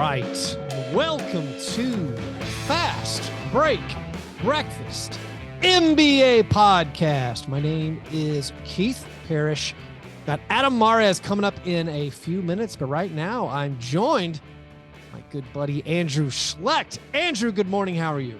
right. Welcome to Fast Break Breakfast NBA podcast. My name is Keith Parrish. Got Adam Mares coming up in a few minutes, but right now I'm joined by my good buddy Andrew Schlecht. Andrew, good morning. How are you?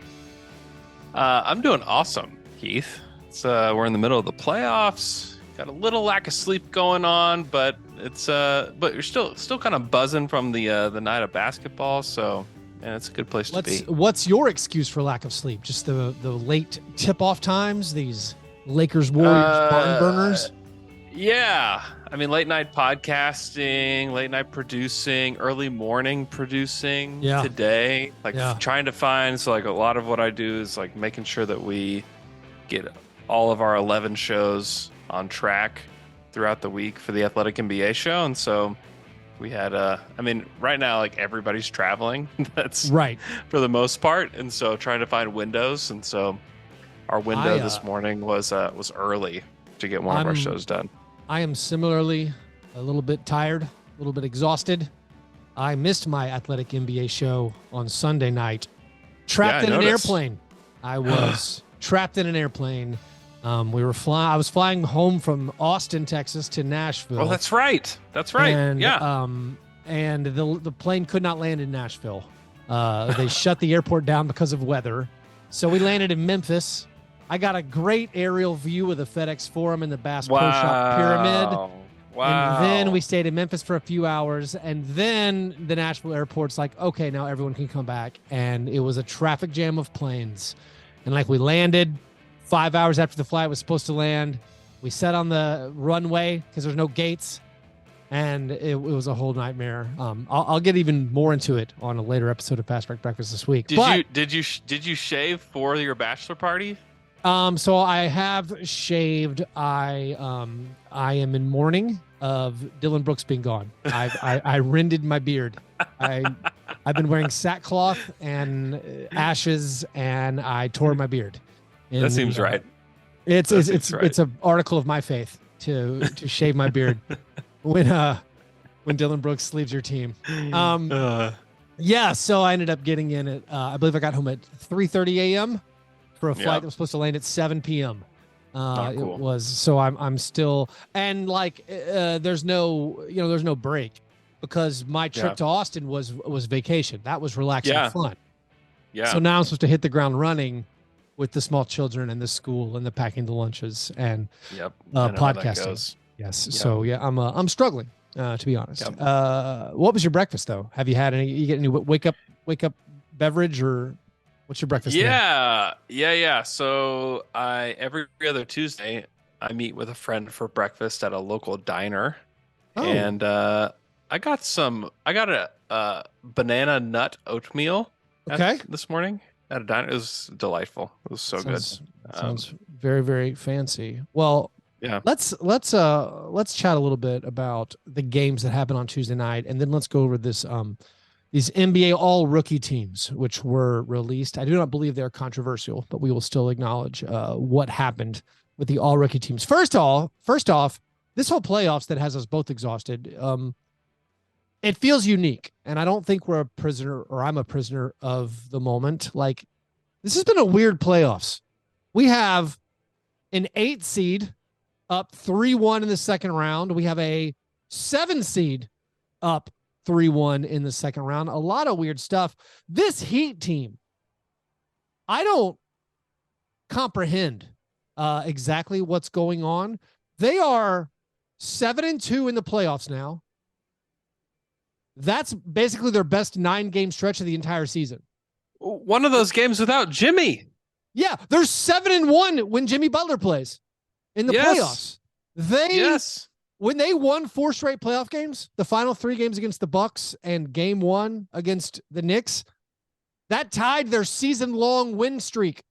I'm doing awesome, Keith. We're in the middle of the playoffs. Got a little lack of sleep going on, but you're still kind of buzzing from the night of basketball. So, yeah, it's a good place to be. What's your excuse for lack of sleep? Just the late tip-off times, these Lakers Warriors barn burners? Yeah. I mean, late night podcasting, late night producing, early morning producing today. Trying to find, so like a lot of what I do is like making sure that we get all of our 11 shows on track throughout the week for the Athletic NBA show. And so we had right now, like everybody's traveling. That's right for the most part. And so trying to find windows. And so our window this morning was early to get one of our shows done. I am similarly a little bit tired, a little bit exhausted. I missed my Athletic NBA show on Sunday night. Trapped in an airplane. I was trapped in an airplane. I was flying home from Austin, Texas to Nashville. Oh, that's right. And, yeah. And the plane could not land in Nashville. They shut the airport down because of weather. So we landed in Memphis. I got a great aerial view of the FedEx Forum and the Bass Pro Shop Pyramid. Wow. And then we stayed in Memphis for a few hours. And then the Nashville airport's like, okay, now everyone can come back. And it was a traffic jam of planes. And like we landed 5 hours after the flight was supposed to land. We sat on the runway because there's no gates. And it was a whole nightmare. I'll get even more into it on a later episode of Fastbreak Breakfast this week. Did you shave for your bachelor party? So I have shaved. I am in mourning of Dylan Brooks being gone. I rended my beard. I've been wearing sackcloth and ashes, and I tore my beard. That seems right. It's an article of my faith to shave my beard when Dylan Brooks leaves your team. Yeah. So I ended up getting in at I believe I got home at 3:30 a.m. for a flight that was supposed to land at 7 p.m. Cool. It was, so I'm still, and like there's no break because my trip to Austin was vacation. That was relaxing and fun. Yeah. So now I'm supposed to hit the ground running with the small children and the school and the packing the lunches and podcasting. Yes. Yep. So I'm struggling to be honest. Yep. What was your breakfast though? Have you had any? You get any wake up beverage or? What's your breakfast? Yeah. So every other Tuesday, I meet with a friend for breakfast at a local diner, and I got a banana nut oatmeal. This morning at a diner. It was delightful. It was good. Sounds very, very fancy. Well, yeah. Let's chat a little bit about the games that happened on Tuesday night, and then let's go over this these NBA all-rookie teams, which were released. I do not believe they're controversial, but we will still acknowledge what happened with the all-rookie teams. First off, this whole playoffs that has us both exhausted, it feels unique, and I don't think we're a prisoner, or I'm a prisoner of the moment. Like, this has been a weird playoffs. We have an 8 seed up 3-1 in the second round. We have a 7 seed up 3-1 in the second round. A lot of weird stuff. This Heat team, I don't comprehend exactly what's going on. They are 7-2 in the playoffs now. That's basically their best 9-game stretch of the entire season. One of those games without Jimmy. Yeah, they're 7-1 when Jimmy Butler plays in the playoffs. When they won 4 straight playoff games, the final 3 games against the Bucks and game 1 against the Knicks, that tied their season-long win streak.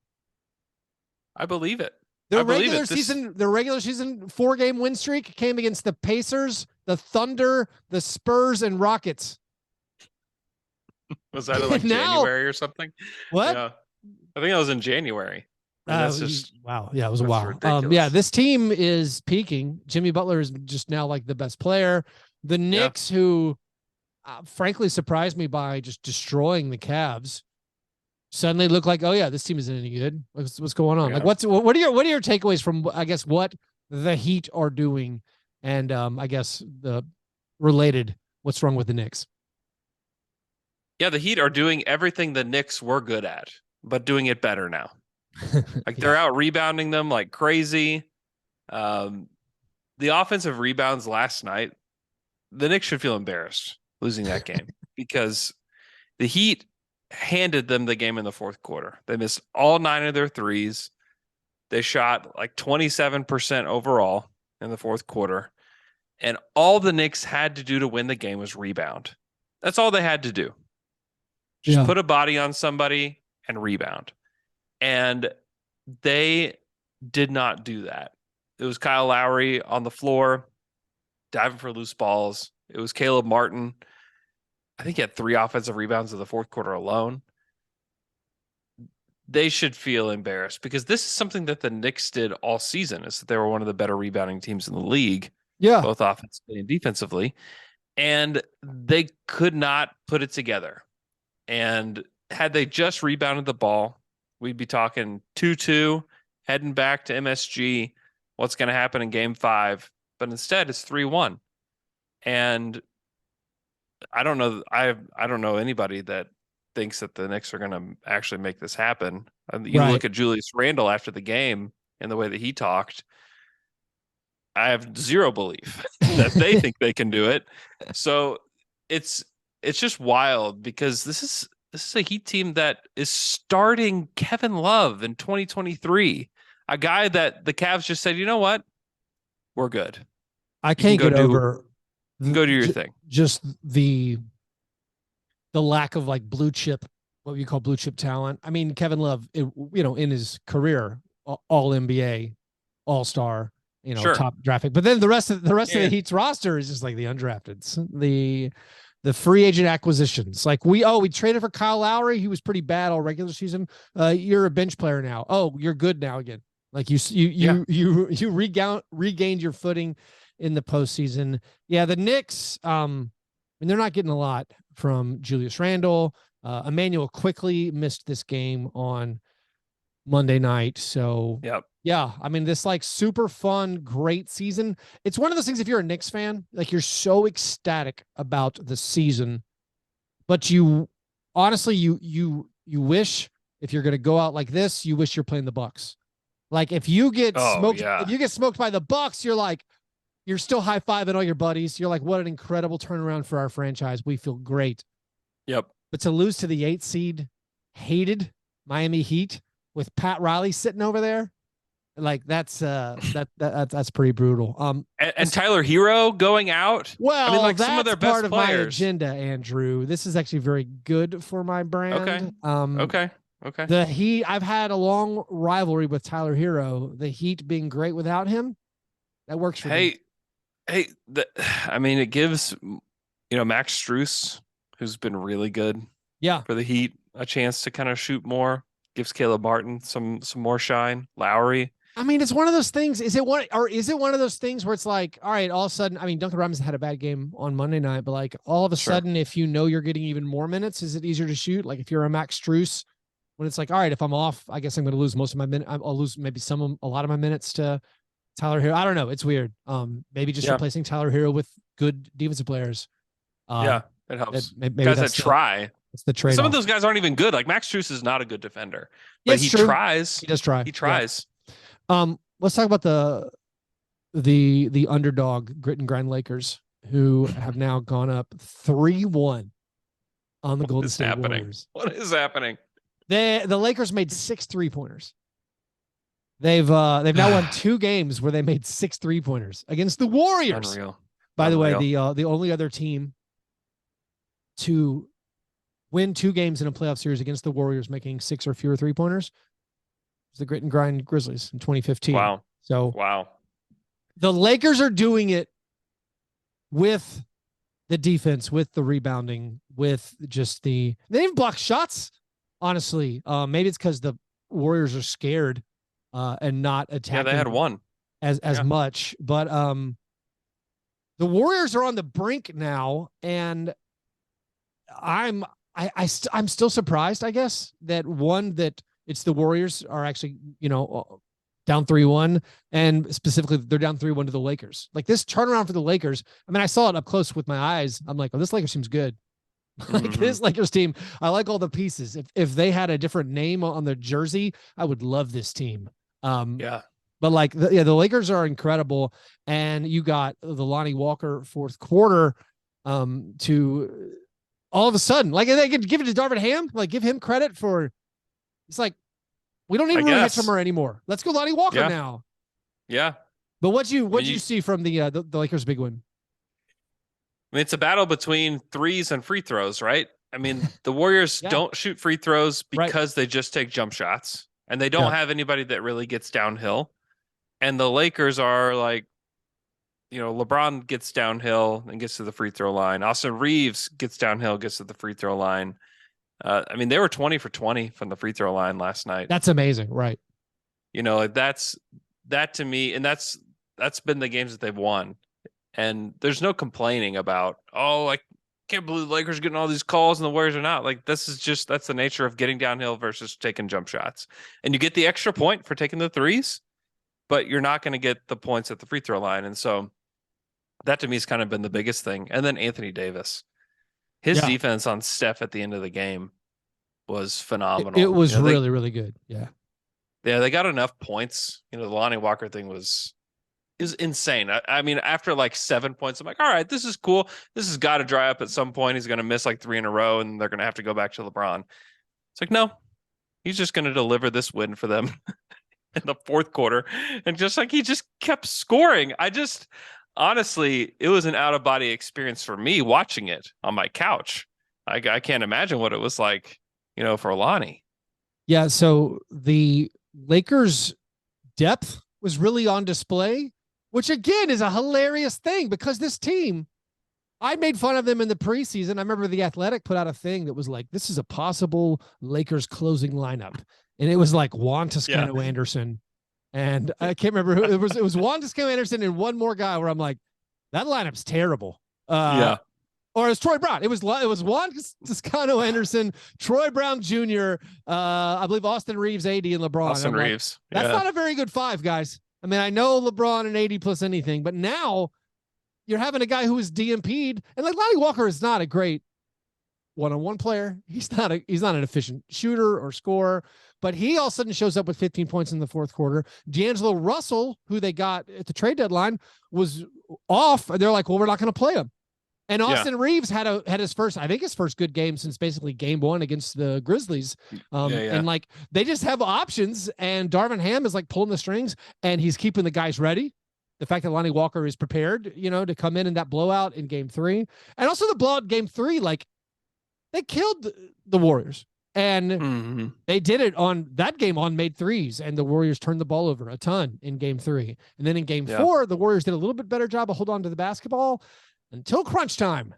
I believe it. Their regular season 4-game win streak came against the Pacers, the Thunder, the Spurs, and Rockets. Was that in January or something? What? Yeah. I think that was in January. That's just wow. Yeah, it was a while. This team is peaking. Jimmy Butler is just now like the best player. The Knicks, who frankly surprised me by just destroying the Cavs. Suddenly look like, oh yeah, this team isn't any good. What's going on? Yeah. Like, what are your takeaways from, I guess, what the Heat are doing, and I guess the related, what's wrong with the Knicks? Yeah, the Heat are doing everything the Knicks were good at, but doing it better now. Like they're out rebounding them like crazy. The offensive rebounds last night, the Knicks should feel embarrassed losing that game because the Heat handed them the game in the fourth quarter. They missed all 9 of their threes. They shot like 27% overall in the fourth quarter. And all the Knicks had to do to win the game was rebound. That's all they had to do. Just put a body on somebody and rebound. And they did not do that. It was Kyle Lowry on the floor, diving for loose balls. It was Caleb Martin. I think he had 3 offensive rebounds in the fourth quarter alone. They should feel embarrassed because this is something that the Knicks did all season, is that they were one of the better rebounding teams in the league, both offensively and defensively, and they could not put it together. And had they just rebounded the ball, we'd be talking 2-2, heading back to MSG, what's going to happen in game 5, but instead it's 3-1. And I don't know. I don't know anybody that thinks that the Knicks are going to actually make this happen. You look at Julius Randle after the game and the way that he talked. I have zero belief that they think they can do it. So it's just wild because this is a Heat team that is starting Kevin Love in 2023, a guy that the Cavs just said, you know what, we're good. I can't get over. Go do your thing. Just the lack of like blue chip, what you call blue chip talent. I mean, Kevin Love, in his career, all NBA, all star, top draft pick. But then the rest of the Heat's roster is just like the undrafteds, the free agent acquisitions. Like we traded for Kyle Lowry. He was pretty bad all regular season. You're a bench player now. Oh, you're good now again. Like you regained your footing in the postseason. Yeah, the Knicks, they're not getting a lot from Julius Randle. Emmanuel quickly missed this game on Monday night. So, yeah, I mean, this like super fun, great season. It's one of those things, if you're a Knicks fan, like you're so ecstatic about the season, but you honestly, you wish, if you're going to go out like this, you wish you're playing the Bucks. Like if you get smoked by the Bucks, you're like, you're still high-fiving all your buddies. You're like, what an incredible turnaround for our franchise. We feel great. Yep. But to lose to the 8 seed, hated Miami Heat with Pat Riley sitting over there, like that's pretty brutal. And Tyler Hero going out. Well, I mean, like that's some of their best part of players. my agenda, Andrew. This is actually very good for my brand. Okay. The Heat, I've had a long rivalry with Tyler Hero. The Heat being great without him, that works for me. It gives, Max Strus, who's been really good for the Heat, a chance to kind of shoot more. Gives Caleb Martin some more shine. Lowry. I mean, it's one of those things. Is it one of those things where it's like, all right, all of a sudden, I mean, Duncan Robinson had a bad game on Monday night, but like all of a sudden, if you're getting even more minutes, is it easier to shoot? Like if you're a Max Strus, when it's like, all right, if I'm off, I guess I'm going to lose most of my minutes. I'll lose maybe a lot of my minutes to Tyler Hero. I don't know. It's weird. Maybe just replacing Tyler Hero with good defensive players. It helps. Maybe guys that try. It's the trade. Some of those guys aren't even good. Like Max Strus is not a good defender, but he tries. He does try. He tries. Yeah. Let's talk about the underdog grit and grind Lakers, who have now gone up 3-1 on the Golden State Warriors. What is happening? The Lakers made 6 3-pointers. They've now won 2 games where they made 6 3-pointers against the Warriors. Unreal. By the way, the only other team to win 2 games in a playoff series against the Warriors making 6 or fewer 3-pointers was the Grit and Grind Grizzlies in 2015. Wow. So wow. The Lakers are doing it with the defense, with the rebounding, with just they didn't block shots. Honestly, maybe it's because the Warriors are scared and not attacking. Yeah, they had one as much, but the Warriors are on the brink now, and I'm still surprised, I guess, that it's the Warriors are actually, down 3-1, and specifically they're down 3-1 to the Lakers. Like this turnaround for the Lakers. I mean, I saw it up close with my eyes. I'm like, oh, this Lakers team's good. Like this Lakers team, I like all the pieces. If they had a different name on their jersey, I would love this team. Yeah. But like, the Lakers are incredible, and you got the Lonnie Walker fourth quarter, to all of a sudden, like they could give it to Darvin Ham, like give him credit for. It's like we don't need Rui Hachimura anymore. Let's go Lonnie Walker now. Yeah. But what'd you see from the Lakers' big win? I mean, it's a battle between threes and free throws, right? I mean, the Warriors don't shoot free throws because they just take jump shots, and they don't have anybody that really gets downhill. And the Lakers are like, LeBron gets downhill and gets to the free throw line. Austin Reeves gets downhill, gets to the free throw line. I mean, they were 20 for 20 from the free throw line last night. That's amazing, right? That to me, and that's been the games that they've won. And there's no complaining about, I can't believe the Lakers are getting all these calls and the Warriors are not. Like, that's the nature of getting downhill versus taking jump shots. And you get the extra point for taking the threes, but you're not going to get the points at the free throw line. And so that to me has kind of been the biggest thing. And then Anthony Davis, his defense on Steph at the end of the game was phenomenal. It was really, really good. Yeah. Yeah. They got enough points. The Lonnie Walker thing was insane. I mean, after like 7 points, I'm like, all right, this is cool. This has got to dry up at some point. He's going to miss like 3 in a row and they're going to have to go back to LeBron. It's like, no, he's just going to deliver this win for them in the fourth quarter. And just like, he just kept scoring. Honestly, it was an out of body experience for me watching it on my couch. I can't imagine what it was like, for Lonnie. Yeah. So the Lakers' depth was really on display, which again is a hilarious thing because this team, I made fun of them in the preseason. I remember The Athletic put out a thing that was like, this is a possible Lakers closing lineup. And it was like Juan Toscano Anderson. And I can't remember who it was. It was Juan Toscano Anderson and one more guy where I'm like, that lineup's terrible. Or it was Troy Brown. It was Juan Toscano Anderson, Troy Brown Jr., I believe Austin Reeves, AD, and LeBron. Austin Reeves. Like, that's not a very good five, guys. I mean, I know LeBron and AD plus anything, but now you're having a guy who is DMP'd, and like Lonnie Walker is not a great one-on-one player. He's not an efficient shooter or scorer, but he all of a sudden shows up with 15 points in the fourth quarter. D'Angelo Russell, who they got at the trade deadline, was off. And they're like, well, we're not going to play him. And Austin Reeves had his first good game since basically game one against the Grizzlies. And like, they just have options, and Darvin Ham is like pulling the strings, and he's keeping the guys ready. The fact that Lonnie Walker is prepared, to come in that blowout in game 3, and also the blowout in game 3, like they killed the Warriors, and they did it on that game on made threes, and the Warriors turned the ball over a ton in game 3. And then in game 4, the Warriors did a little bit better job of holding on to the basketball until crunch time.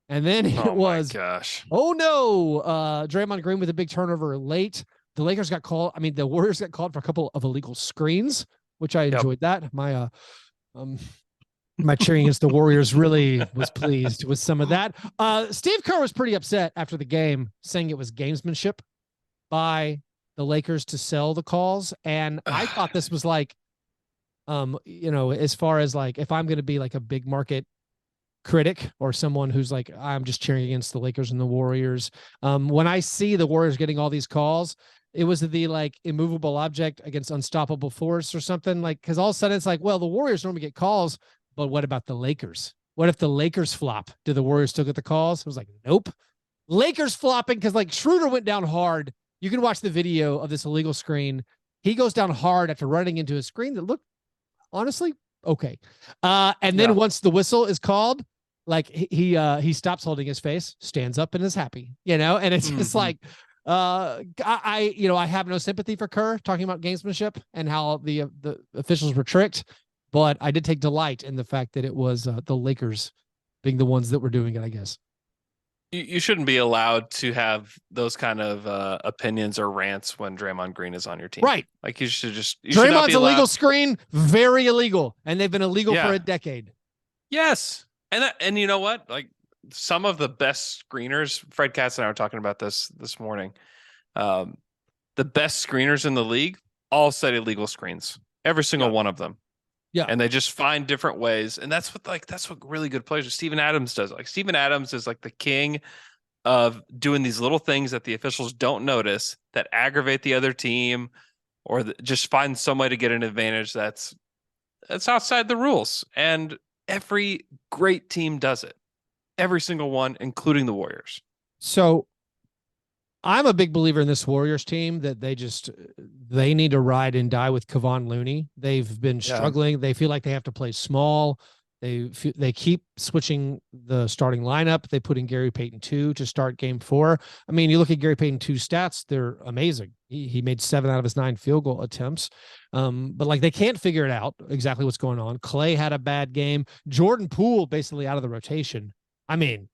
And then it was, oh no, Draymond Green with a big turnover late. The Lakers got called. I mean, the Warriors got called for a couple of illegal screens, which I enjoyed that. My cheering against the Warriors really was pleased with some of that. Steve Kerr was pretty upset after the game, saying it was gamesmanship by the Lakers to sell the calls. And I thought this was like, as far as like, if I'm going to be like a big market critic or someone who's like, I'm just cheering against the Lakers and the Warriors. When I see the Warriors getting all these calls, it was the like immovable object against unstoppable force or something, like, because all of a sudden it's like, well, the Warriors normally get calls, but what about the Lakers? What if the Lakers flop? Do the Warriors still get the calls? I was like, nope. Lakers flopping because like Schroeder went down hard. You can watch the video of this illegal screen. He goes down hard after running into a screen that looked honestly okay. And then once the whistle is called, like he stops holding his face, stands up, and is happy, and it's just like, I have no sympathy for Kerr talking about gamesmanship and how the officials were tricked, but I did take delight in the fact that it was the Lakers being the ones that were doing it, I guess. You shouldn't be allowed to have those kind of opinions or rants when Draymond Green is on your team. Right. Like you should Draymond's illegal screen, very illegal. And they've been illegal for a decade. Yes. And you know what? Like, some of the best screeners. Fred Katz and I were talking about this morning. The best screeners in the league all set illegal screens. Every single one of them. Yeah. And they just find different ways. And that's what really good players. Steven Adams does. Like Steven Adams is like the king of doing these little things that the officials don't notice that aggravate the other team, or just find some way to get an advantage that's outside the rules. And every great team does it. Every single one, including the Warriors. So I'm a big believer in this Warriors team that they need to ride and die with Kevon Looney. They've been struggling. They feel like they have to play small. They keep switching the starting lineup. They put in Gary Payton 2 to start game 4. I mean, you look at Gary Payton 2's stats, they're amazing. He made 7 out of his 9 field goal attempts. But like they can't figure it out exactly what's going on. Clay had a bad game. Jordan Poole basically out of the rotation. I mean,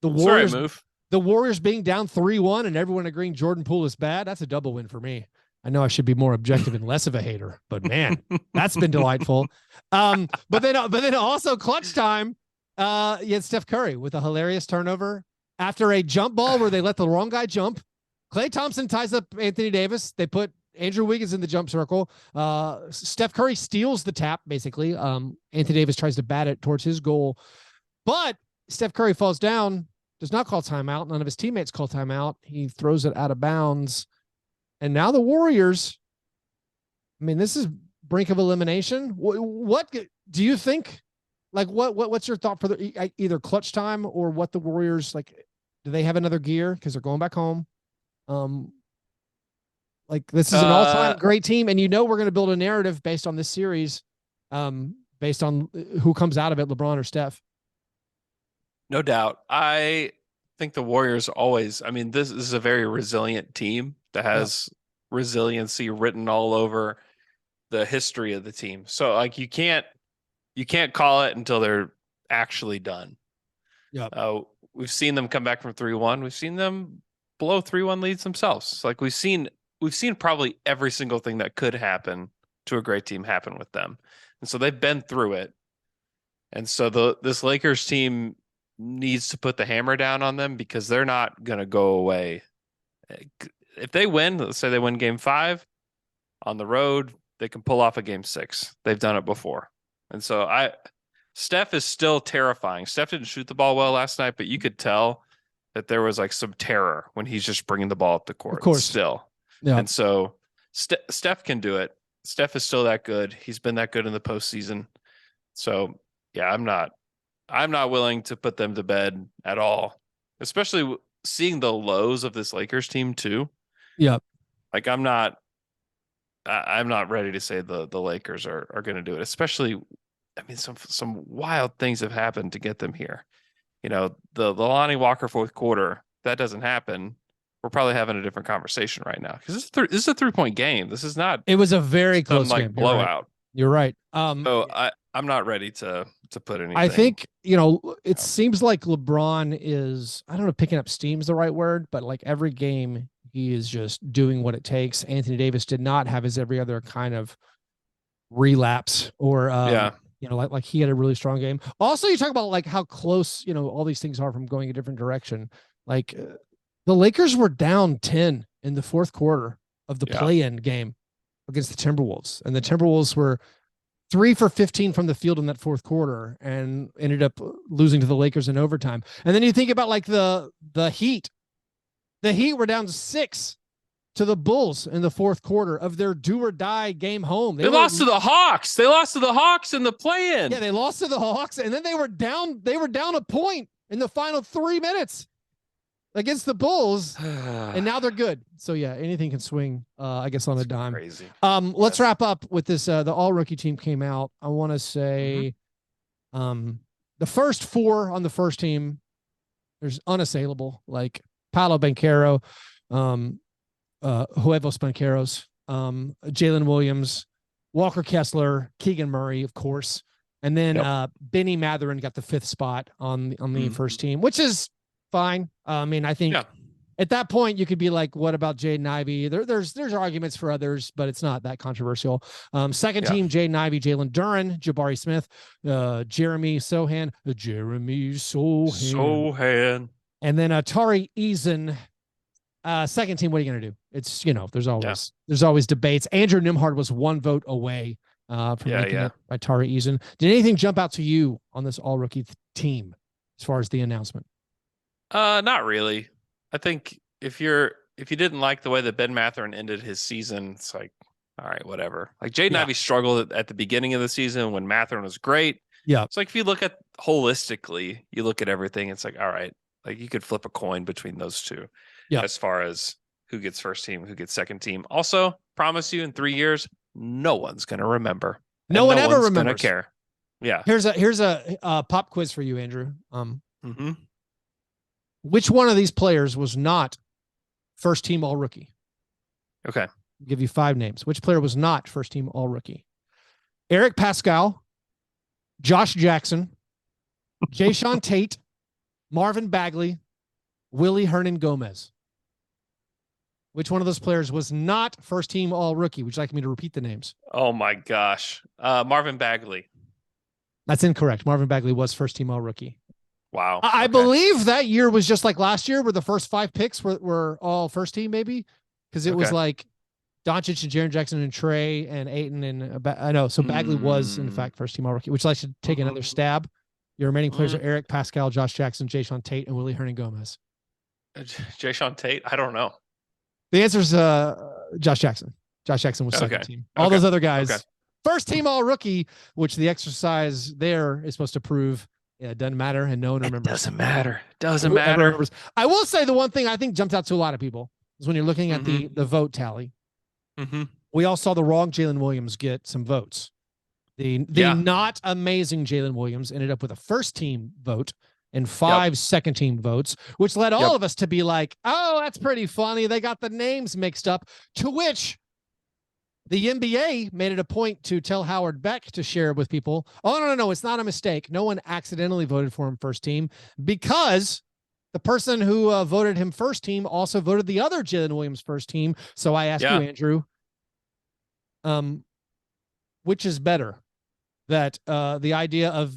the Warriors move. The Warriors being down 3-1 and everyone agreeing Jordan Poole is bad, that's a double win for me. I know I should be more objective and less of a hater, but man, that's been delightful. But then also clutch time. You had Steph Curry with a hilarious turnover after a jump ball where they let the wrong guy jump. Klay Thompson ties up Anthony Davis. They put Andrew Wiggins in the jump circle. Steph Curry steals the tap, basically. Anthony Davis tries to bat it towards his goal, but Steph Curry falls down. Does not call timeout. None of his teammates call timeout. He throws it out of bounds. And now the Warriors, I mean, this is brink of elimination. What do you think? Like, what's your thought for either clutch time or what the Warriors, like, do they have another gear because they're going back home? Like, this is an all-time great team. And we're going to build a narrative based on this series, based on who comes out of it, LeBron or Steph. No doubt. I think the Warriors always, I mean, this is a very resilient team that has resiliency written all over the history of the team. So like you can't call it until they're actually done. Yeah. We've seen them come back from 3-1. We've seen them blow 3-1 leads themselves. Like we've seen probably every single thing that could happen to a great team happen with them. And so they've been through it. And so this Lakers team needs to put the hammer down on them because they're not going to go away. If they win, let's say they win game 5 on the road, they can pull off a game 6. They've done it before. And so Steph is still terrifying. Steph didn't shoot the ball well last night, but you could tell that there was like some terror when he's just bringing the ball up the court. Of course. Still. Yeah. And so Steph can do it. Steph is still that good. He's been that good in the postseason. So yeah, I'm not willing to put them to bed at all, especially seeing the lows of this Lakers team too. Yeah. Like I'm not ready to say the Lakers are going to do it, especially, I mean, some wild things have happened to get them here. The Lonnie Walker fourth quarter, that doesn't happen. We're probably having a different conversation right now because this is a 3-point game. This is not. It was a very close game. Blowout. You're right. So I'm not ready to put anything. I think, it seems like LeBron is, I don't know, picking up steam is the right word, but like every game he is just doing what it takes. Anthony Davis did not have his every other kind of relapse or, like he had a really strong game. Also, you talk about like how close, all these things are from going a different direction. Like the Lakers were down 10 in the fourth quarter of the play-in game against the Timberwolves. And the Timberwolves were 3 for 15 from the field in that fourth quarter and ended up losing to the Lakers in overtime. And then you think about like the Heat. The Heat were down 6 to the Bulls in the fourth quarter of their do or die game home. They lost to the Hawks. They lost to the Hawks in the play-in. Yeah, they lost to the Hawks, and then they were down a point in the final 3 minutes against the Bulls, and now they're good. So yeah, anything can swing, I guess, on a dime. Crazy. Let's wrap up with this. The all-rookie team came out. I want to say the first 4 on the first team, there's unassailable, like Paolo Banchero, Huevos Bancheros, Jalen Williams, Walker Kessler, Keegan Murray, of course. And then Benny Mathurin got the 5th spot on the first team, which is fine. I mean, I think At that point, you could be like, what about Jaden Ivey? There's arguments for others, but it's not that controversial. Second team, Jaden Ivey, Jalen Duren, Jabari Smith, Jeremy Sohan, and then Tari Eason. Second team, what are you going to do? It's, there's always debates. Andrew Nimhard was one vote away from making it by Tari Eason. Did anything jump out to you on this all rookie team as far as the announcement? Not really. I think if you didn't like the way that Ben Mathurin ended his season, it's like, all right, whatever. Like Jaden Ivey struggled at the beginning of the season when Mathurin was great. Yeah. It's like if you look at holistically, you look at everything, it's like, all right, like you could flip a coin between those two. Yeah. As far as who gets first team, who gets second team. Also, promise you in 3 years, no one's gonna remember. No one ever remembers. Gonna care. Yeah. Here's a pop quiz for you, Andrew. Which one of these players was not first team all rookie? Okay. I'll give you 5 names. Which player was not first team all rookie? Eric Pascal, Josh Jackson, Jayshawn Tate, Marvin Bagley, Willie Hernan Gomez. Which one of those players was not first team all rookie? Would you like me to repeat the names? Oh my gosh. Marvin Bagley. That's incorrect. Marvin Bagley was first team all rookie. Wow. I believe that year was just like last year where the first 5 picks were all first team, maybe. Because it was like Doncic and Jaren Jackson and Trey and Ayton and I know. So Bagley was in fact first team all rookie, which I should take another stab. Your remaining players are Eric Pascal, Josh Jackson, Jayshawn Tate, and Willie Hernan Gomez. Jayshawn Tate? I don't know. The answer is Josh Jackson. Josh Jackson was second team. All those other guys, first team all rookie, which the exercise there is supposed to prove. Yeah, it doesn't matter, and no one remembers. Doesn't matter. Doesn't matter. I will say the one thing I think jumped out to a lot of people is when you're looking at the vote tally. We all saw the wrong Jalen Williams get some votes. The not amazing Jalen Williams ended up with a first team vote and 5 second team votes, which led all of us to be like, oh, that's pretty funny. They got the names mixed up, to which the NBA made it a point to tell Howard Beck to share with people. Oh, no. It's not a mistake. No one accidentally voted for him first team because the person who voted him first team also voted the other Jalen Williams first team. So I ask you, Andrew, which is better? That the idea of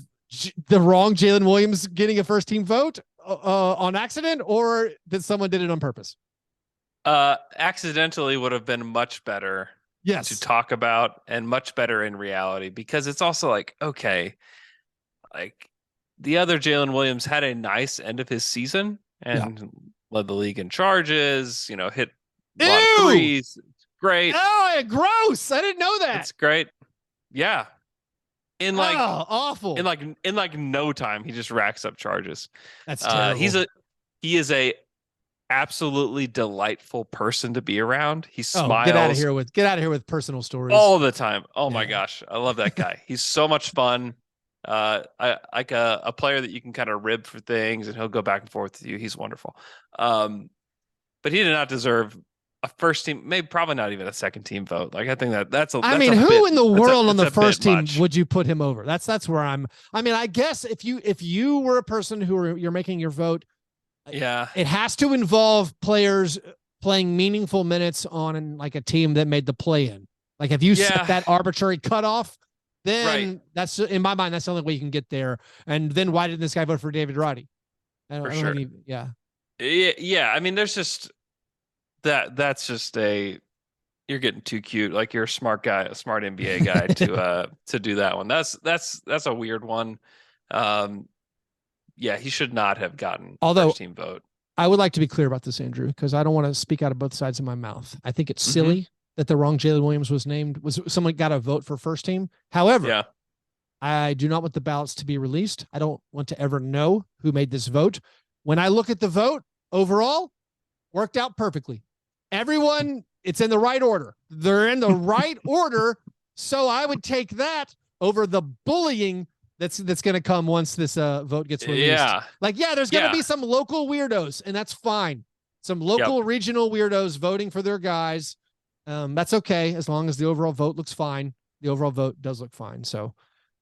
the wrong Jalen Williams getting a first team vote on accident, or that someone did it on purpose? Accidentally would have been much better. Yes. To talk about, and much better in reality, because it's also like, okay, like the other Jalen Williams had a nice end of his season and led the league in charges, hit a lot of threes. Great. Oh, gross. I didn't know that. It's great. Yeah. In like awful. In like no time, he just racks up charges. That's terrible. He is a absolutely delightful person to be around. He smiles. Get out of here with personal stories all the time. Oh my gosh, I love that guy. He's so much fun. I like a player that you can kind of rib for things, and he'll go back and forth with you. He's wonderful. But he did not deserve a first team, maybe probably not even a second team vote. Like I think that's who in the world on the first team would you put him over? That's where I guess if you were a person you're making your vote. Yeah, it has to involve players playing meaningful minutes on like a team that made the play-in. Like if you set that arbitrary cutoff, then that's in my mind that's the only way you can get there. And then why didn't this guy vote for David Roddy? Yeah. I mean, there's just that's just you're getting too cute. Like you're a smart guy, a smart NBA guy to do that one. That's a weird one. Yeah, he should not have gotten first team vote. I would like to be clear about this, Andrew, because I don't want to speak out of both sides of my mouth. I think it's silly that the wrong Jalen Williams was someone got a vote for first team. However, I do not want the ballots to be released. I don't want to ever know who made this vote. When I look at the vote overall, worked out perfectly. Everyone, it's in the right order. They're in the right order. So I would take that over the bullying that's going to come once this vote gets released. There's going to be some local weirdos, and that's fine. Some local regional weirdos voting for their guys. That's okay as long as the overall vote looks fine. The overall vote does look fine, so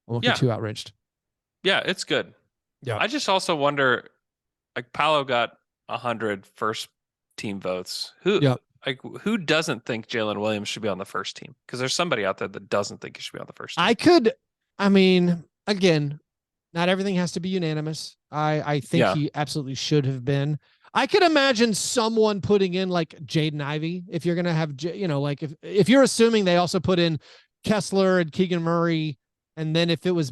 I won't get too outraged. Yeah, it's good. Yeah, I just also wonder, like Paolo got 100 first team votes. Who doesn't think Jalen Williams should be on the first team? Because there's somebody out there that doesn't think he should be on the first team. Again, not everything has to be unanimous. I think he absolutely should have been. I could imagine someone putting in like Jaden Ivey if you're going to have, like if you're assuming they also put in Kessler and Keegan Murray, and then if it was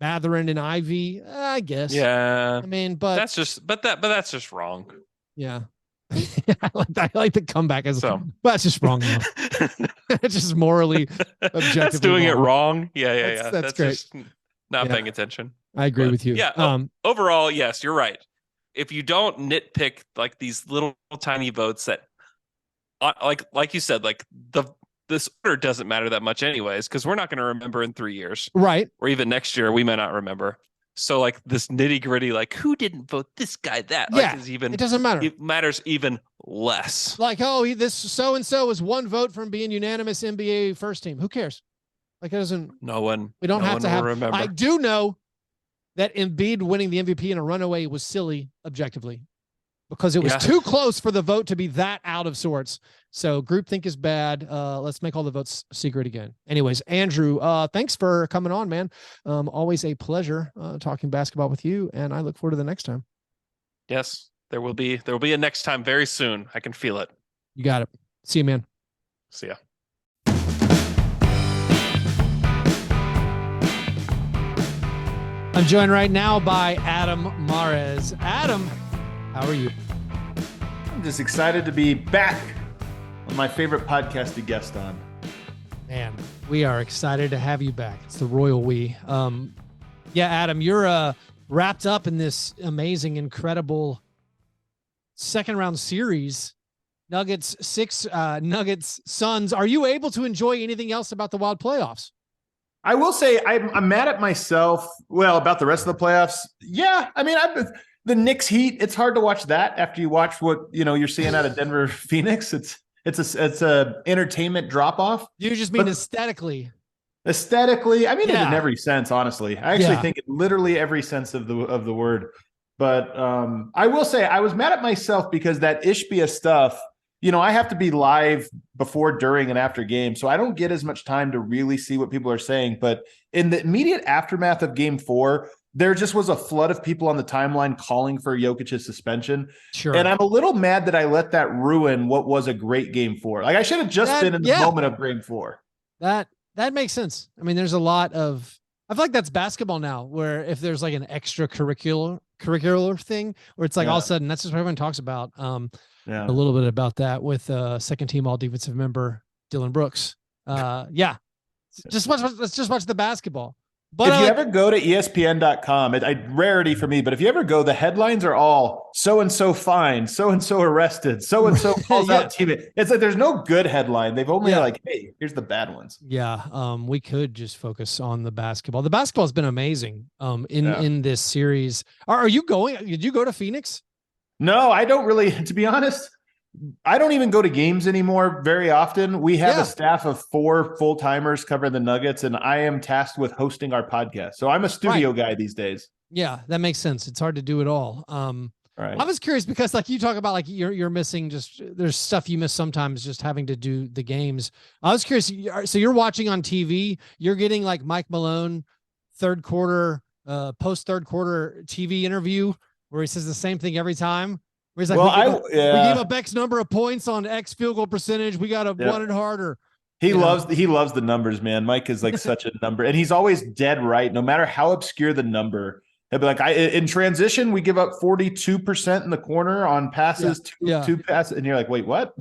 Mathurin and Ivy, I guess. Yeah. But that's just wrong. Yeah. I like the comeback but that's just wrong. It's just morally objectively. That's doing it wrong. Yeah. That's great. Just not paying attention. I agree with you. Yeah. Overall, yes, you're right. If you don't nitpick like these little tiny votes that, like you said, like this order doesn't matter that much anyways, because we're not going to remember in 3 years, right? Or even next year, we may not remember. So like this nitty gritty, like who didn't vote this guy that? It doesn't matter. It matters even less. Like, this so and so is one vote from being unanimous NBA first team. Who cares? Like, it doesn't. No one. We don't have to have. Remember. I do know that Embiid winning the MVP in a runaway was silly objectively, because it was too close for the vote to be that out of sorts. So groupthink is bad. Let's make all the votes secret again. Anyways, Andrew, thanks for coming on, man. Always a pleasure talking basketball with you, and I look forward to the next time. Yes, there will be a next time very soon. I can feel it. You got it. See you, man. See ya. I'm joined right now by Adam Mares. Adam, how are you? I'm just excited to be back on my favorite podcast to guest on. Man, we are excited to have you back. It's the royal we. Adam, you're wrapped up in this amazing, incredible second round series. Nuggets Suns. Are you able to enjoy anything else about the Wild playoffs? I will say I'm mad at myself. Well, about the rest of the playoffs. Yeah, the Knicks Heat. It's hard to watch that after you watch what you're seeing out of Denver Phoenix. It's a entertainment drop off. You just mean aesthetically. Aesthetically, it in every sense. Honestly, I actually think it literally every sense of the word. But I will say I was mad at myself because that Ishbia stuff. I have to be live before, during, and after games, so I don't get as much time to really see what people are saying. But in the immediate aftermath of Game 4, there just was a flood of people on the timeline calling for Jokic's suspension. Sure. And I'm a little mad that I let that ruin what was a great Game 4. Like, I should have just been in the moment of Game 4. That makes sense. There's a lot of, I feel like that's basketball now, where if there's like an extracurricular thing where it's like all of a sudden that's just what everyone talks about. A little bit about that with second team all defensive member Dylan Brooks. Let's just watch the basketball. But if you ever go to ESPN.com, rarity for me, but if you ever go, the headlines are all so-and-so fined, so-and-so arrested, so-and-so calls out teammate. It's like there's no good headline. They've only hey, here's the bad ones. We could just focus on the basketball. The basketball has been amazing in this series. Are you going? Did you go to Phoenix? No, I don't really, to be honest. I don't even go to games anymore very often. We have a staff of 4 full-timers covering the Nuggets, and I am tasked with hosting our podcast. So I'm a studio guy these days. Yeah, that makes sense. It's hard to do it all. I was curious because like you talk about like you're missing there's stuff you miss sometimes just having to do the games. I was curious. So you're watching on TV, you're getting like Mike Malone post third quarter TV interview where he says the same thing every time. Where he's like, we gave up X number of points on X field goal percentage. We got to run it harder. He loves the numbers, man. Mike is like such a number, and he's always dead right. No matter how obscure the number, he'll be like, in transition, we give up 42% in the corner on passes, two passes, and you're like, wait, what?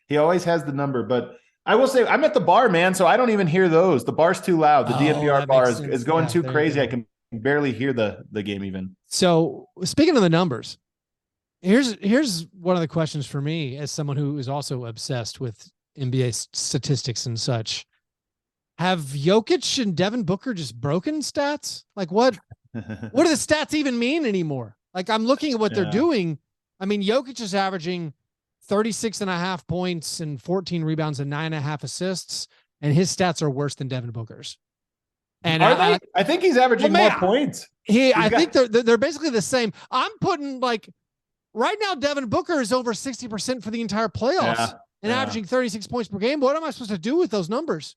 He always has the number. But I will say, I'm at the bar, man, so I don't even hear those. The bar's too loud. The DNVR bar is going too crazy. I can barely hear the game even. So speaking of the numbers, here's one of the questions for me as someone who is also obsessed with NBA statistics and such. Have Jokic and Devin Booker just broken stats? Like what do the stats even mean anymore? Like I'm looking at what they're doing. Jokic is averaging 36.5 points and 14 rebounds and 9.5 assists, and his stats are worse than Devin Booker's. And I think he's averaging more points. I think they're basically the same. I'm putting like right now, Devin Booker is over 60% for the entire playoffs and averaging 36 points per game. What am I supposed to do with those numbers?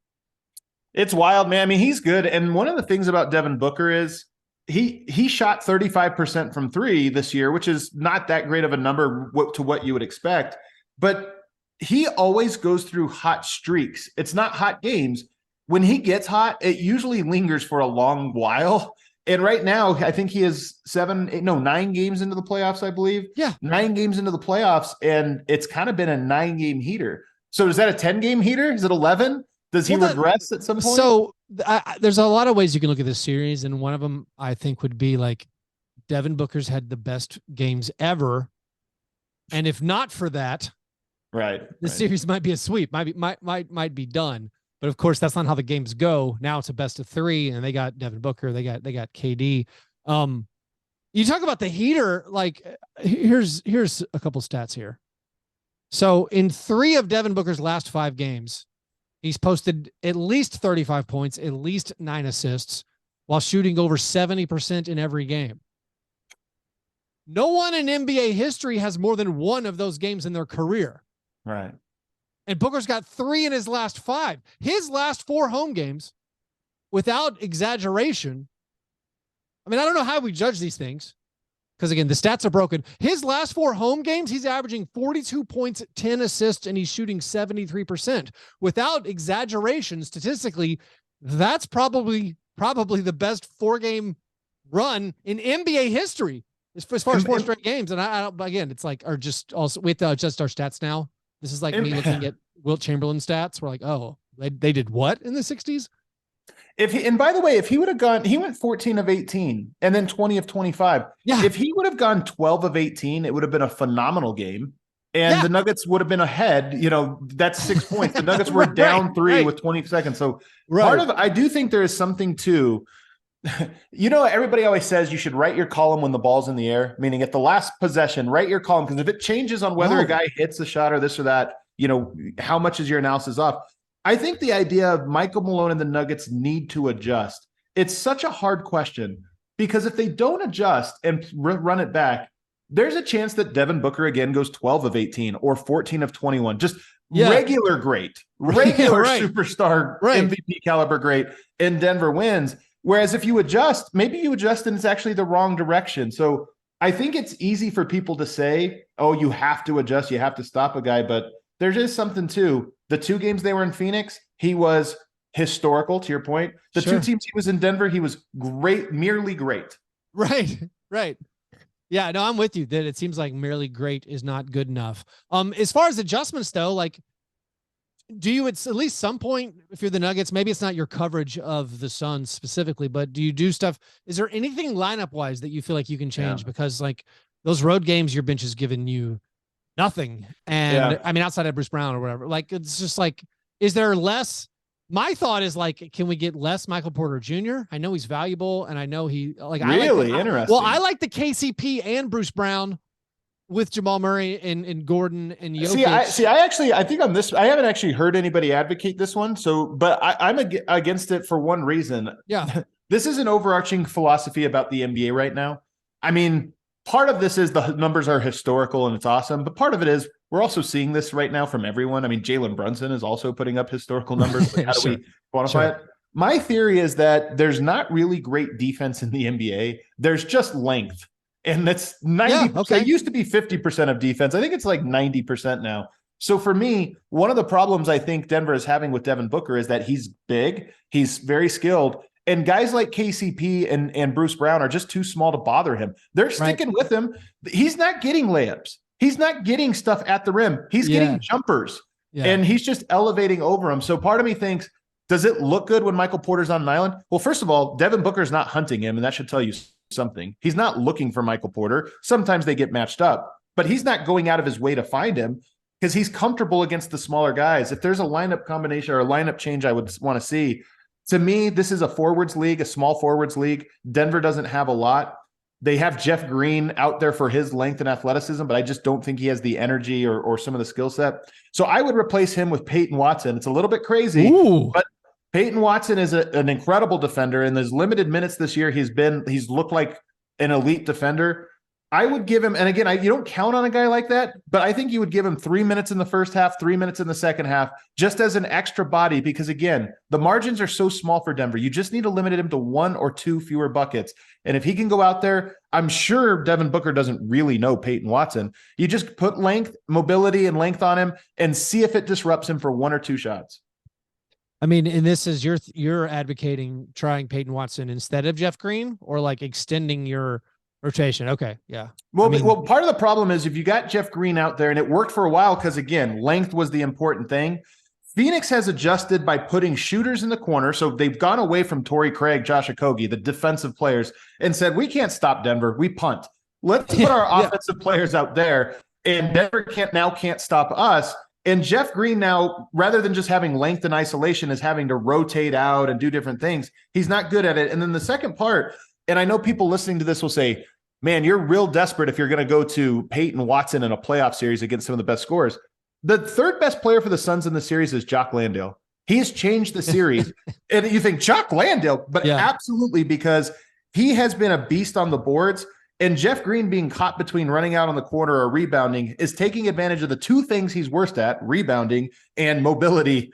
It's wild, man. I mean, he's good. And one of the things about Devin Booker is he shot 35% from three this year, which is not that great of a number to what you would expect. But he always goes through hot streaks. It's not hot games. When he gets hot, it usually lingers for a long while. And right now, I think he is 9 games into the playoffs, I believe. Yeah. 9 games into the playoffs, and it's kind of been a 9-game heater. So is that a 10-game heater? Is it 11? Does he regress at some point? So there's a lot of ways you can look at this series, and one of them I think would be like Devin Booker's had the best games ever, and if not for that, the series might be a sweep, might be done. But of course, that's not how the games go. Now it's a best of 3, and they got Devin Booker, they got KD. You talk about the heater. Like here's a couple stats here. So in 3 of Devin Booker's last 5 games, he's posted at least 35 points, at least 9 assists, while shooting over 70% in every game. No one in NBA history has more than 1 of those games in their career. Right. And Booker's got 3 in his last 5. His last 4 home games, without exaggeration. I mean, I don't know how we judge these things, because again, the stats are broken. His last 4 home games, he's averaging 42 points, 10 assists, and he's shooting 73%. Without exaggeration, statistically, that's probably the best 4-game run in NBA history as far as 4 straight games. And I don't, again, it's like, we have to adjust our stats now. This is like me looking at Wilt Chamberlain stats. We're like, oh, they did what in the 60s? And by the way, if he would have gone, he went 14 of 18 and then 20 of 25. Yeah. If he would have gone 12 of 18, it would have been a phenomenal game. And the Nuggets would have been ahead. That's 6 points. The Nuggets were down 3 with 20 seconds. So I do think there is something to, everybody always says you should write your column when the ball's in the air, meaning at the last possession, write your column. Because if it changes on whether a guy hits the shot or this or that, how much is your analysis off? I think the idea of Michael Malone and the Nuggets need to adjust. It's such a hard question, because if they don't adjust and run it back, there's a chance that Devin Booker again goes 12 of 18 or 14 of 21. Just regular great, superstar, MVP caliber great, and Denver wins. Whereas if you adjust, maybe you adjust and it's actually the wrong direction. So I think it's easy for people to say, oh, you have to adjust, you have to stop a guy, but there's just something too. The 2 games they were in Phoenix, he was historical, to your point. The 2 teams he was in Denver, he was great, merely great. Right. Yeah, no, I'm with you that it seems like merely great is not good enough. As far as adjustments though, like, do you at least some point, if you're the Nuggets, maybe it's not your coverage of the Suns specifically, but do you do stuff? Is there anything lineup wise that you feel like you can change? Because like those road games, your bench has given you nothing. And I mean, outside of Bruce Brown or whatever, like, it's just like, is there less? My thought is like, can we get less Michael Porter Jr.? I know he's valuable, and I know interesting. I like the KCP and Bruce Brown with Jamal Murray and Gordon and Jokic. I think on this, I haven't actually heard anybody advocate this one. So, but I'm against it for one reason. Yeah. This is an overarching philosophy about the NBA right now. I mean, part of this is the numbers are historical and it's awesome, but part of it is we're also seeing this right now from everyone. I mean, Jalen Brunson is also putting up historical numbers. How do we quantify it? My theory is that there's not really great defense in the NBA. There's just length. And that's 90%. It used to be 50% of defense. I think it's like 90% now. So for me, one of the problems I think Denver is having with Devin Booker is that he's big, he's very skilled, and guys like KCP and Bruce Brown are just too small to bother him. They're sticking with him. He's not getting layups. He's not getting stuff at the rim. He's getting jumpers, and he's just elevating over him. So part of me thinks, does it look good when Michael Porter's on an island? Well, first of all, Devin Booker's not hunting him, and that should tell you something. He's not looking for Michael Porter. Sometimes they get matched up, but he's not going out of his way to find him because he's comfortable against the smaller guys. If there's a lineup combination or a lineup change I would want to see, to me, this is a forwards league, a small forwards league. Denver doesn't have a lot. They have Jeff Green out there for his length and athleticism, but I just don't think he has the energy or some of the skill set. So I would replace him with Peyton Watson. It's a little bit crazy, but Peyton Watson is an incredible defender. In his limited minutes this year, he's looked like an elite defender. I would give him, and again, you don't count on a guy like that, but I think you would give him 3 minutes in the first half, 3 minutes in the second half, just as an extra body, because again, the margins are so small for Denver. You just need to limit him to 1 or 2 fewer buckets. And if he can go out there, I'm sure Devin Booker doesn't really know Peyton Watson. You just put mobility and length on him and see if it disrupts him for 1 or 2 shots. I mean, and this is you're advocating trying Peyton Watson instead of Jeff Green, or like extending your rotation. Okay. Yeah. Well, part of the problem is if you got Jeff Green out there, and it worked for a while because, again, length was the important thing. Phoenix has adjusted by putting shooters in the corner. So they've gone away from Torrey Craig, Josh Okogie, the defensive players, and said, we can't stop Denver. We punt. Let's put our offensive players out there, and Denver can't stop us. And Jeff Green now, rather than just having length and isolation, is having to rotate out and do different things. He's not good at it. And then the second part, and I know people listening to this will say, man, you're real desperate if you're going to go to Peyton Watson in a playoff series against some of the best scorers. The third best player for the Suns in the series is Jock Landale. He's changed the series. And you think Jock Landale, but absolutely, because he has been a beast on the boards. And Jeff Green, being caught between running out on the corner or rebounding, is taking advantage of the 2 things he's worst at, rebounding and mobility,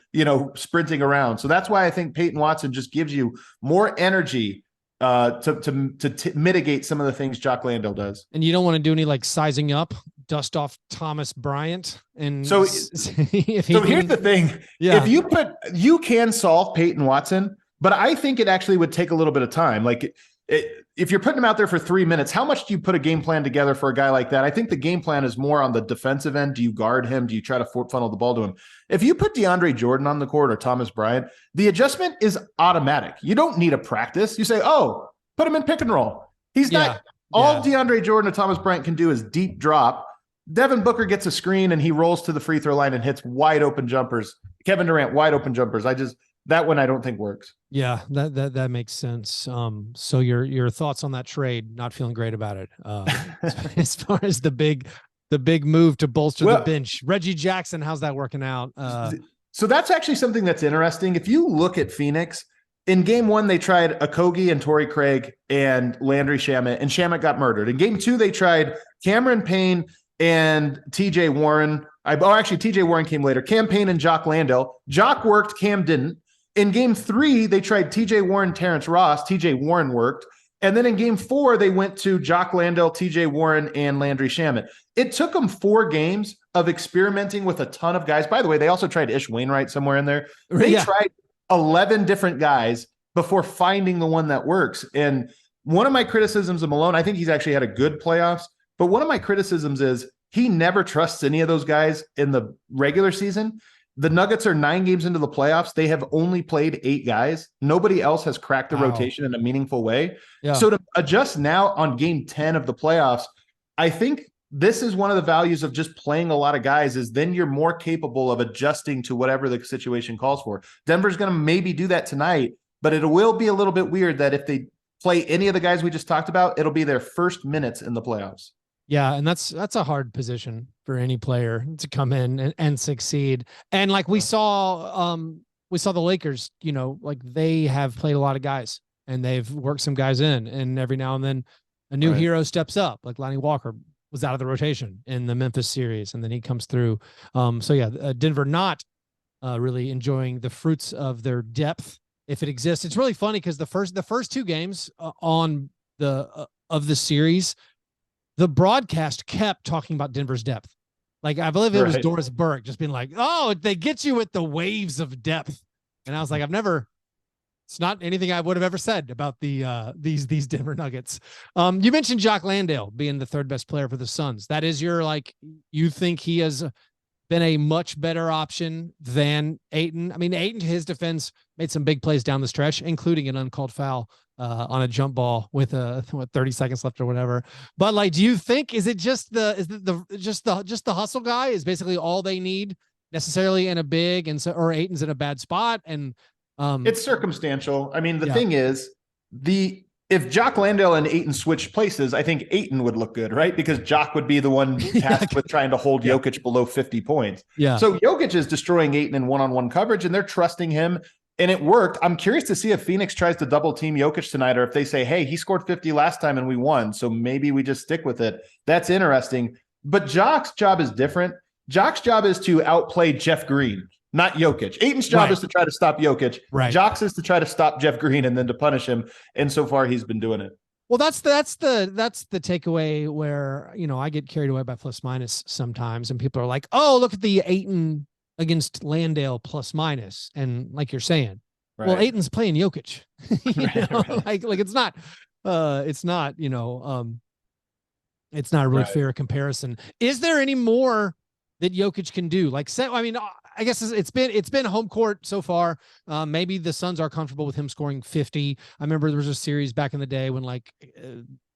sprinting around. So that's why I think Peyton Watson just gives you more energy to mitigate some of the things Jock Landale does. And you don't want to do any like sizing up, dust off Thomas Bryant. And so here's the thing. Yeah. If you can solve Peyton Watson, but I think it actually would take a little bit of time. Like if you're putting him out there for 3 minutes, how much do you put a game plan together for a guy like that? I think the game plan is more on the defensive end. Do you guard him? Do you try to funnel the ball to him? If you put DeAndre Jordan on the court or Thomas Bryant, the adjustment is automatic. You don't need a practice. You say, oh, put him in pick and roll. He's not all DeAndre Jordan or Thomas Bryant can do is deep drop. Devin Booker gets a screen and he rolls to the free throw line and hits wide open jumpers. Kevin Durant, wide open jumpers. That one I don't think works. Yeah, that makes sense. So your thoughts on that trade? Not feeling great about it. As far as the big move to bolster the bench, Reggie Jackson, how's that working out? So that's actually something that's interesting. If you look at Phoenix, in game 1, they tried Okogie and Torrey Craig and Landry Shamet, and Shamet got murdered. In game 2, they tried Cameron Payne and TJ Warren. TJ Warren came later. Cam Payne and Jock Landale. Jock worked, Cam didn't. In game 3, they tried TJ Warren, Terrence Ross. TJ Warren worked. And then in game 4, they went to Jock Landale, TJ Warren, and Landry Shamet. It took them 4 games of experimenting with a ton of guys. By the way, they also tried Ish Wainwright somewhere in there. They tried 11 different guys before finding the one that works. And one of my criticisms of Malone, I think he's actually had a good playoffs, but one of my criticisms is he never trusts any of those guys in the regular season. The Nuggets are 9 games into the playoffs. They have only played 8 guys. Nobody else has cracked the rotation in a meaningful way. Yeah. So to adjust now on game 10 of the playoffs, I think this is one of the values of just playing a lot of guys, is then you're more capable of adjusting to whatever the situation calls for. Denver's going to maybe do that tonight, but it will be a little bit weird that if they play any of the guys we just talked about, it'll be their first minutes in the playoffs. Yeah, and that's a hard position for any player to come in and succeed. And like we saw the Lakers, like they have played a lot of guys and they've worked some guys in, and every now and then a new hero steps up. Like Lonnie Walker was out of the rotation in the Memphis series, and then he comes through. Denver not really enjoying the fruits of their depth, if it exists. It's really funny because the first 2 games of the series, the broadcast kept talking about Denver's depth. Like, I believe it was Doris Burke just being like, oh, they get you with the waves of depth. And I was like, it's not anything I would have ever said about these Denver Nuggets. You mentioned Jock Landale being the 3rd best player for the Suns. That is you think he has been a much better option than Ayton. I mean, Ayton, to his defense, made some big plays down the stretch, including an uncalled foul on a jump ball with 30 seconds left or whatever. But like, do you think, is it just the hustle guy is basically all they need necessarily in a big, and so, or Ayton's in a bad spot? And it's circumstantial. I mean, the thing is, if Jock Landale and Ayton switched places, I think Ayton would look good, right? Because Jock would be the one tasked with trying to hold Jokic below 50 points. Yeah. So Jokic is destroying Ayton in one-on-one coverage, and they're trusting him. and it worked. I'm curious to see if Phoenix tries to double team Jokic tonight, or if they say, hey, he scored 50 last time and we won, so maybe we just stick with it. That's interesting. But Jock's job is different. Jock's job is to outplay Jeff Green, not Jokic. Ayton's job is to try to stop Jokic. Right. Jock's is to try to stop Jeff Green and then to punish him. And so far, he's been doing it. Well, that's the takeaway where, I get carried away by plus minus sometimes, and people are like, oh, look at the Ayton against Landale plus minus. And like you're saying, well, Ayton's playing Jokic, like it's not it's not a really fair comparison. Is there any more that Jokic can do? I guess it's been home court so far. Maybe the Suns are comfortable with him scoring 50. I remember there was a series back in the day when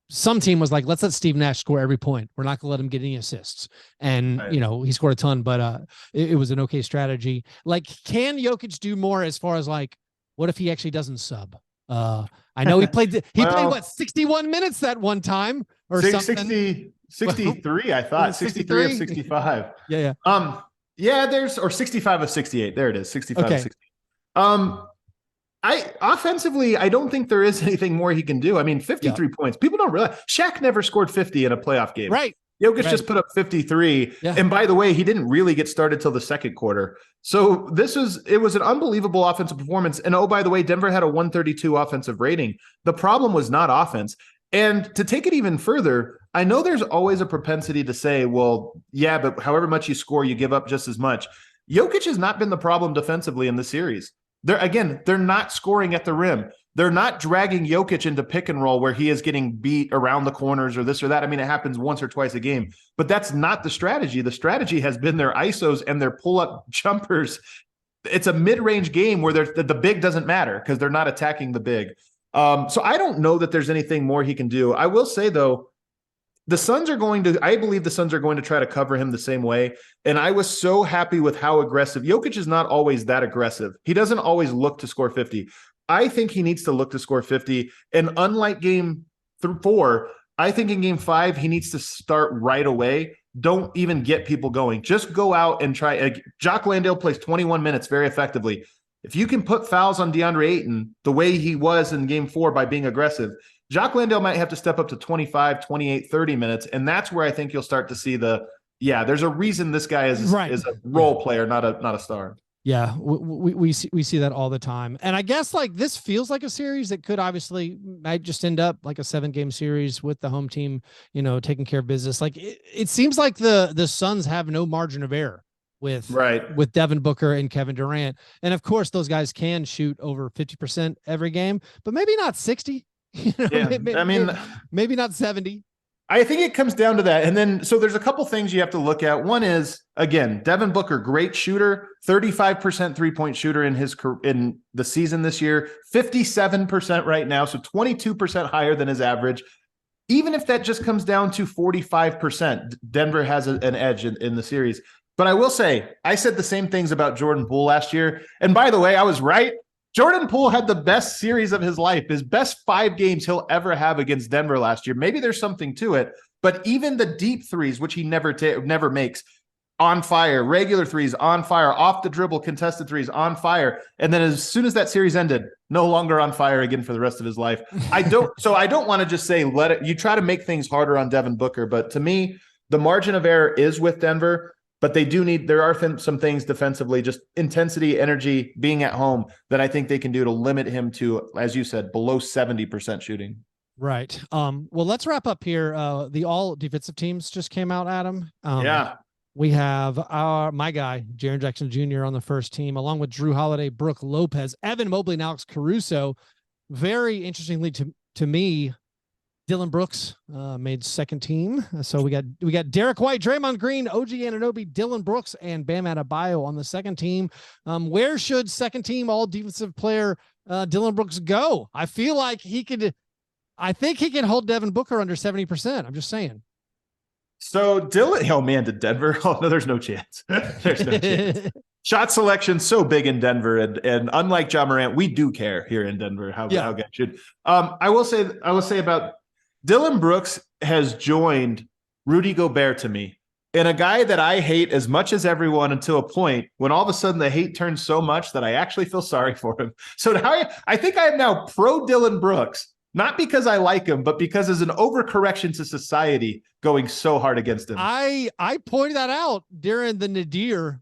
some team was like, let's let Steve Nash score every point. We're not gonna let him get any assists. And he scored a ton, but it was an okay strategy. Can Jokic do more as far as what if he actually doesn't sub? I know he played what, 61 minutes that one time or 60, 63, I thought 63 of 65. Yeah. There's, or 65 of 68. There it is. 65 of 68. Offensively, I don't think there is anything more he can do. I mean, 53 points. People don't realize Shaq never scored 50 in a playoff game. Right. Jokic just put up 53. Yeah. And by the way, he didn't really get started till the second quarter. So it was an unbelievable offensive performance. And oh, by the way, Denver had a 132 offensive rating. The problem was not offense. And to take it even further, I know there's always a propensity to say, well, yeah, but however much you score, you give up just as much. Jokic has not been the problem defensively in the series. They're not scoring at the rim. They're not dragging Jokic into pick and roll where he is getting beat around the corners or this or that. I mean, it happens once or twice a game, but that's not the strategy. The strategy has been their ISOs and their pull-up jumpers. It's a mid-range game where the big doesn't matter because they're not attacking the big. So I don't know that there's anything more he can do. I will say, though, I believe the Suns are going to try to cover him the same way. And I was so happy with how aggressive. Jokic is not always that aggressive. He doesn't always look to score 50. I think he needs to look to score 50. And unlike game 4, I think in game 5, he needs to start right away. Don't even get people going. Just go out and try. Jock Landale plays 21 minutes very effectively. If you can put fouls on DeAndre Ayton the way he was in game 4 by being aggressive, Jock Landale might have to step up to 25, 28, 30 minutes. And that's where I think you'll start to see there's a reason this guy is a role player, not a star. Yeah, we see that all the time. And I guess this feels like a series that might just end up like a 7-game series with the home team, taking care of business. It seems like the Suns have no margin of error with Devin Booker and Kevin Durant. And of course those guys can shoot over 50% every game, but maybe not 60. Maybe not 70. I think it comes down to that. And then, so there's a couple things you have to look at. One is, again, Devin Booker, great shooter, 35% 3-point shooter in the season this year, 57% right now. So 22% higher than his average. Even if that just comes down to 45%, Denver has an edge in the series. But I will say, I said the same things about Jordan Poole last year. And by the way, I was right. Jordan Poole had the best series of his life, his best 5 games he'll ever have against Denver last year. Maybe there's something to it, but even the deep threes, which he never makes, on fire, regular threes on fire, off the dribble, contested threes on fire. And then as soon as that series ended, no longer on fire again for the rest of his life. I don't want to just say, you try to make things harder on Devin Booker, but to me, the margin of error is with Denver. But there are some things defensively, just intensity, energy, being at home that I think they can do to limit him to, as you said, below 70% shooting. Right. Well, let's wrap up here. The all defensive teams just came out, Adam. We have my guy, Jaren Jackson Jr. on the first team, along with Drew Holiday, Brooke Lopez, Evan Mobley, and Alex Caruso. Very interestingly to me, Dylan Brooks made second team. So we got Derek White, Draymond Green, OG Anunoby, Dylan Brooks, and Bam Adebayo on the second team. Where should second team all defensive player Dylan Brooks go? I feel like I think he can hold Devin Booker under 70%. I'm just saying. So Dylan, to Denver. Oh no, there's no chance. There's no chance. Shot selection so big in Denver, and unlike Ja Morant, we do care here in Denver how guys should. I will say about Dylan Brooks has joined Rudy Gobert to me. and a guy that I hate as much as everyone until a point when all of a sudden the hate turns so much that I actually feel sorry for him. So now I think I am now pro Dillon Brooks, not because I like him, but because as an overcorrection to society going so hard against him. I pointed that out during the nadir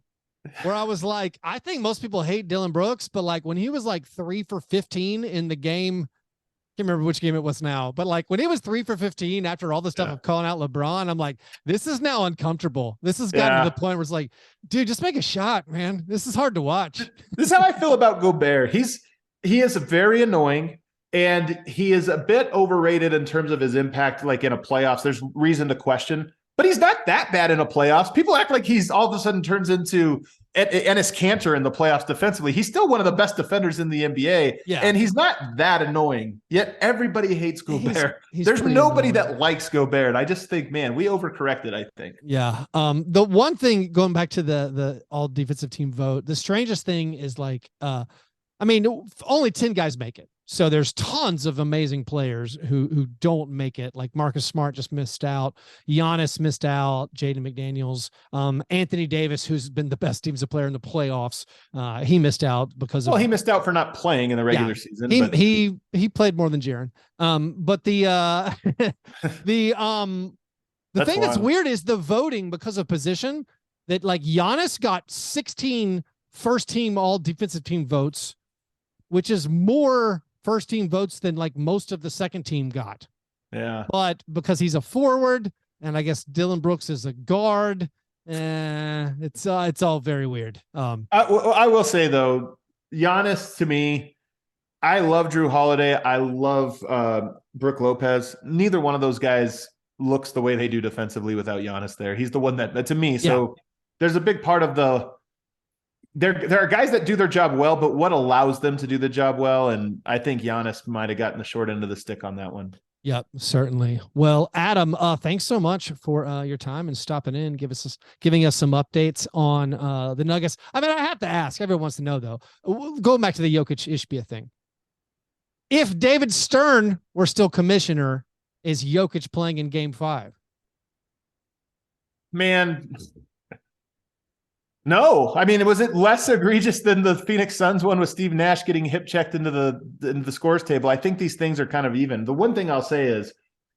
where I was like, I think most people hate Dillon Brooks, but like when he was like 3 for 15 in the game, I can't remember which game it was now, but like when he was 3 for 15 after all the stuff of calling out LeBron, I'm like, this is now uncomfortable. This has gotten to the point where it's like, dude, just make a shot, man. This is hard to watch. This is how I feel about Gobert. He is very annoying. And he is a bit overrated in terms of his impact, like in a playoffs. There's reason to question, but he's not that bad in a playoffs. People act like he's all of a sudden turns into Enes Kanter in the playoffs defensively. He's still one of the best defenders in the NBA, and he's not that annoying. Yet everybody hates Gobert. There's nobody that likes Gobert. And I just think, man, we overcorrected, I think. Yeah. The one thing, going back to the all defensive team vote, the strangest thing is like, only 10 guys make it. So there's tons of amazing players who don't make it. Like Marcus Smart just missed out. Giannis missed out. Jaden McDaniels. Anthony Davis, who's been the best defensive player in the playoffs, he missed out because he missed out for not playing in the regular season. He played more than Jaren. But the thing that's weird is the voting because of position. That like Giannis got 16 first team all defensive team votes, which is more first team votes than like most of the second team got. Yeah. But because he's a forward and I guess Dillon Brooks is a guard, it's all very weird. I will say though, Giannis to me, I love Drew Holiday. I love Brook Lopez. Neither one of those guys looks the way they do defensively without Giannis there. He's the one that to me. So there's a big part of there are guys that do their job well, but what allows them to do the job well? And I think Giannis might have gotten the short end of the stick on that one. Yep, certainly. Well, Adam, thanks so much for your time and stopping in, giving us some updates on the Nuggets. I mean, I have to ask, everyone wants to know though, going back to the Jokic Ishbia thing. If David Stern were still commissioner, is Jokic playing in Game 5? Man, no. I mean, was it less egregious than the Phoenix Suns one with Steve Nash getting hip checked into the scores table? I think these things are kind of even. The one thing I'll say is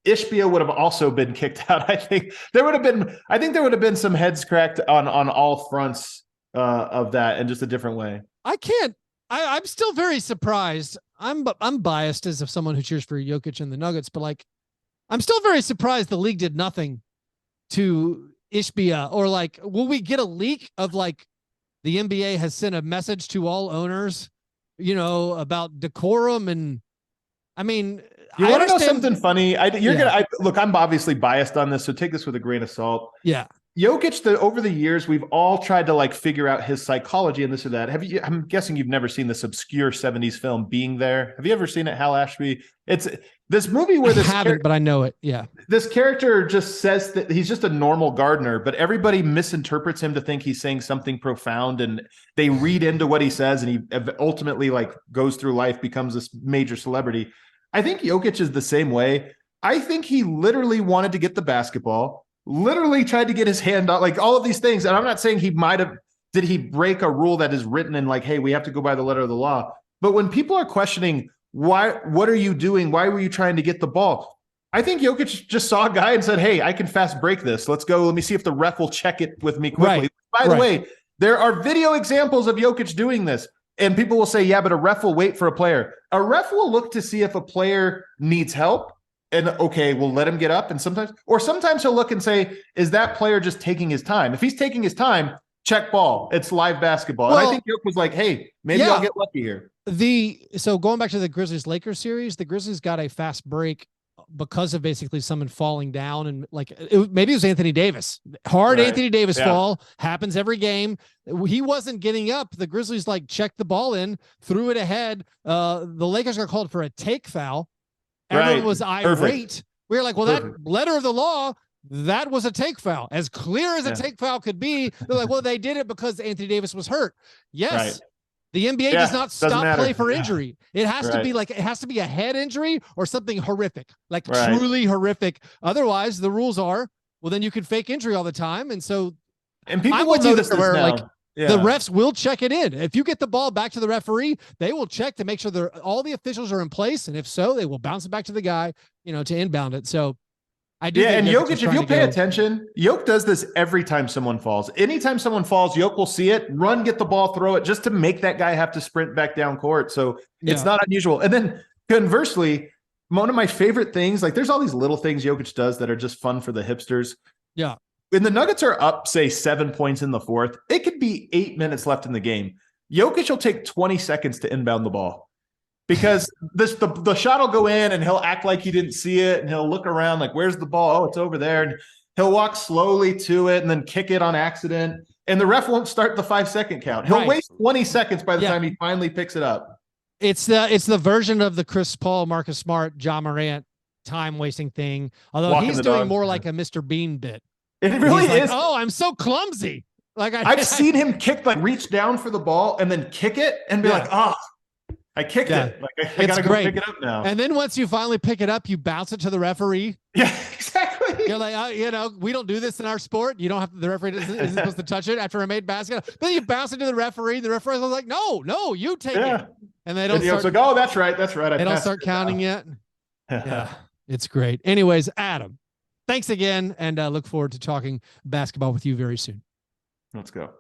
Ishbia would have also been kicked out. I think there would have been some heads cracked on all fronts of that in just a different way. I'm still very surprised. I'm biased as of someone who cheers for Jokic and the Nuggets, but like, I'm still very surprised the league did nothing to Ishbia, or like, will we get a leak of like the NBA has sent a message to all owners, about decorum? And I mean, you want to know something funny? Look, I'm obviously biased on this, so take this with a grain of salt. Yeah. Jokic, over the years, we've all tried to like figure out his psychology and this or that. I'm guessing you've never seen this obscure 70s film Being There. Have you ever seen it, Hal Ashby? It's this movie where I haven't, but I know it. Yeah. This character just says that he's just a normal gardener, but everybody misinterprets him to think he's saying something profound, and they read into what he says, and he ultimately like goes through life, becomes this major celebrity. I think Jokic is the same way. I think he literally wanted to get the basketball, literally tried to get his hand on, like all of these things. And I'm not saying did he break a rule that is written in like, hey, we have to go by the letter of the law. But when people are questioning, what are you doing? Why were you trying to get the ball? I think Jokic just saw a guy and said, hey, I can fast break this. Let's go. Let me see if the ref will check it with me quickly. Right. By the way, there are video examples of Jokic doing this. And people will say, yeah, but a ref will wait for a player. A ref will look to see if a player needs help. And okay, we'll let him get up. And sometimes he'll look and say, is that player just taking his time? If he's taking his time, check ball. It's live basketball. Well, and I think Jokic was like, hey, maybe I'll get lucky here. So going back to the Grizzlies-Lakers series, the Grizzlies got a fast break because of basically someone falling down, and like maybe it was Anthony Davis. Anthony Davis fall happens every game. He wasn't getting up. The Grizzlies like checked the ball in, threw it ahead. The Lakers got called for a take foul. Everyone was irate. Perfect. We were like, well, that letter of the law, that was a take foul. As clear as a take foul could be. They're like, well, they did it because Anthony Davis was hurt. Yes. Right. The NBA does not stop play for injury. It has to be it has to be a head injury or something horrific, like truly horrific. Otherwise, the rules are well, then you can fake injury all the time. And so people will notice this now. Like, the refs will check it in. If you get the ball back to the referee, they will check to make sure all the officials are in place. And if so, they will bounce it back to the guy, to inbound it. So I do. Yeah, and Jokic, if you'll pay attention, Jokic does this every time someone falls. Anytime someone falls, Jokic will see it, run, get the ball, throw it, just to make that guy have to sprint back down court. So it's not unusual. And then conversely, one of my favorite things, like there's all these little things Jokic does that are just fun for the hipsters. Yeah. When the Nuggets are up, say 7 points in the fourth, it could be 8 minutes left in the game. Jokic will take 20 seconds to inbound the ball because the shot will go in and he'll act like he didn't see it and he'll look around like, where's the ball? Oh, it's over there. And he'll walk slowly to it and then kick it on accident. And the ref won't start the 5-second count. He'll waste 20 seconds by the time he finally picks it up. It's the version of the Chris Paul, Marcus Smart, John Morant time wasting thing. Although he's doing more like a Mr. Bean bit. It really is. Oh, I'm so clumsy. Like I've seen him reach down for the ball and then kick it and be like, oh, I kicked it. Like I gotta go pick it up now. And then once you finally pick it up, you bounce it to the referee. Yeah, exactly. You're like, we don't do this in our sport. You don't have the referee isn't supposed to touch it after a made basket. But then you bounce it to the referee. The referee was like, no, you take it. And they don't start. Like, oh, that's right. They don't start counting yet. Yeah, it's great. Anyways, Adam, thanks again, and look forward to talking basketball with you very soon. Let's go.